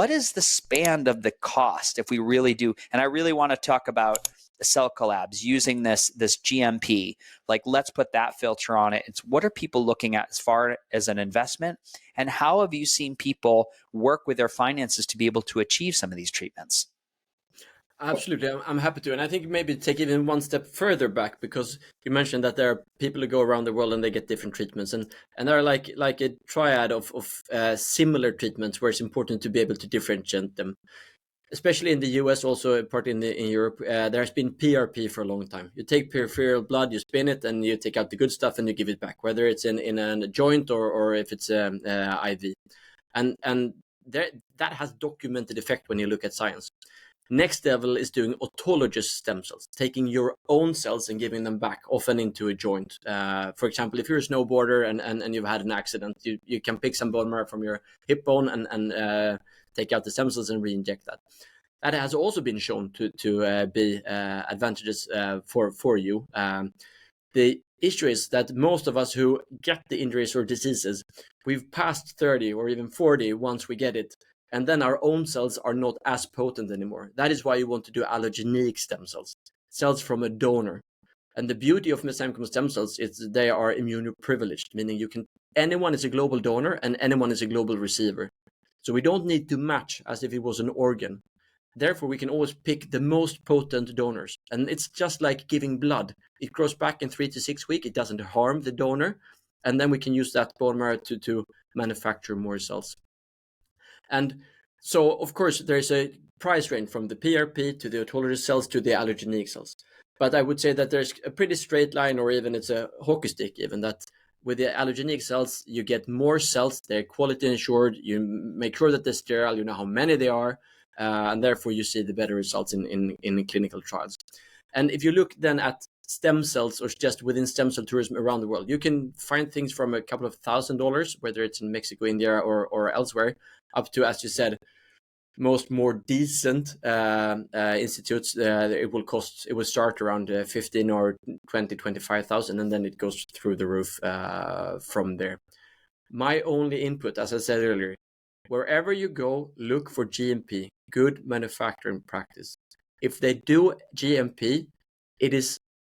what is the span of the cost if we really do? And I really want to talk about the cell collabs using this GMP. Like, let's put that filter on it. It's what are people looking at as far as an investment, and how have you seen people work with their finances to be able to achieve some of these treatments? Absolutely, I'm happy to. And I think maybe take even one step further back, because you mentioned that there are people who go around the world and they get different treatments. And there are like a triad of similar treatments where it's important to be able to differentiate them. Especially in the US, also part in Europe, there has been PRP for a long time. You take peripheral blood, you spin it, and you take out the good stuff and you give it back, whether it's in a joint or if it's IV. And that has documented effect when you look at science. Next level is doing autologous stem cells, taking your own cells and giving them back, often into a joint. For example, if you're a snowboarder and you've had an accident, you can pick some bone marrow from your hip bone and take out the stem cells and re-inject that. That has also been shown to be advantageous for you. The issue is that most of us who get the injuries or diseases, we've passed 30 or even 40 once we get it. And then our own cells are not as potent anymore. That is why you want to do allogeneic stem cells, cells from a donor. And the beauty of mesenchymal stem cells is they are immunoprivileged, meaning anyone is a global donor and anyone is a global receiver. So we don't need to match as if it was an organ. Therefore, we can always pick the most potent donors. And it's just like giving blood. It grows back in 3 to 6 weeks. It doesn't harm the donor. And then we can use that bone marrow to manufacture more cells. And so, of course, there's a price range from the PRP to the autologous cells to the allogeneic cells. But I would say that there's a pretty straight line, or even it's a hockey stick, even that with the allogeneic cells, you get more cells, they're quality ensured, you make sure that they're sterile, you know how many they are, and therefore you see the better results in clinical trials. And if you look then at stem cells, or just within stem cell tourism around the world, you can find things from a couple of $1,000s, whether it's in Mexico, India, or elsewhere, up to, as you said, most more decent institutes. It will start around 15 or 20, 25,000, and then it goes through the roof from there. My only input, as I said earlier, wherever you go, look for GMP, good manufacturing practice. If they do GMP,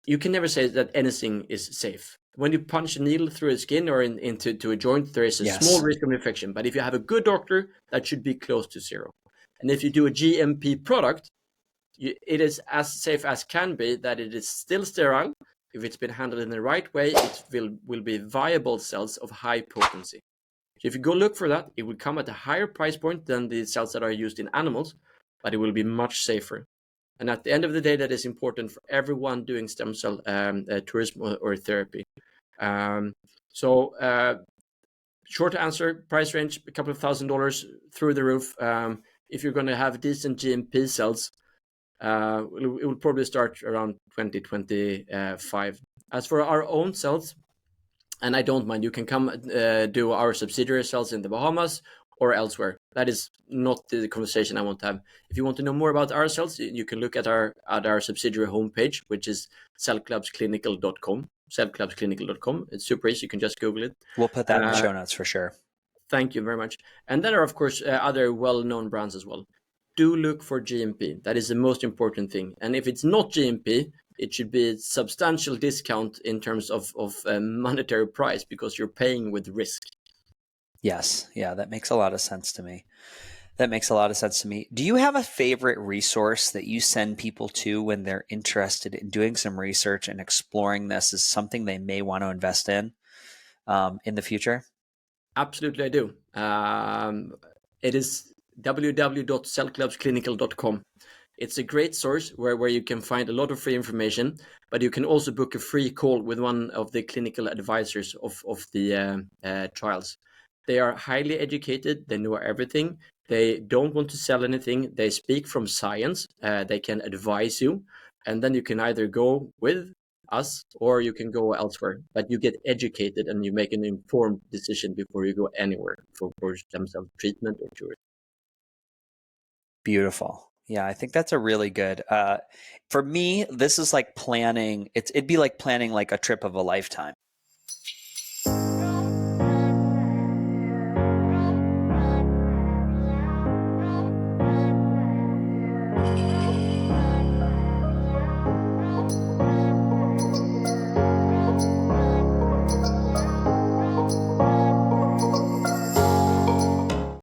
you can never say that anything is safe. When you punch a needle through a skin or into a joint, there is a small risk of infection. But if you have a good doctor, that should be close to zero. And if you do a GMP product, it is as safe as can be, that it is still sterile. If it's been handled in the right way, it will be viable cells of high potency. So if you go look for that, it will come at a higher price point than the cells that are used in animals, but it will be much safer. And at the end of the day, that is important for everyone doing stem cell tourism or therapy. Short answer, price range, a couple of $1,000 through the roof. If you're going to have decent GMP cells, it will probably start around 2025. As for our own cells, and I don't mind, you can come do our subsidiary cells in the Bahamas or elsewhere. That is not the conversation I want to have. If you want to know more about our cells, you can look at our subsidiary homepage, which is cellclubsclinical.com. Cellclubsclinical.com. It's super easy. You can just Google it. We'll put that in the show notes for sure. Thank you very much. And there are, of course, other well-known brands as well. Do look for GMP. That is the most important thing. And if it's not GMP, it should be a substantial discount in terms of monetary price, because you're paying with risk. Yes. Yeah, that makes a lot of sense to me. Do you have a favorite resource that you send people to when they're interested in doing some research and exploring this as something they may want to invest in the future? Absolutely, I do. It is www.cellclubsclinical.com. It's a great source where you can find a lot of free information, but you can also book a free call with one of the clinical advisors of the trials. They are highly educated. They know everything. They don't want to sell anything. They speak from science. They can advise you. And then you can either go with us or you can go elsewhere. But you get educated and you make an informed decision before you go anywhere for stem cell treatment or tourism. Beautiful. Yeah, I think that's a really good. For me, this is like planning. It'd be like planning like a trip of a lifetime.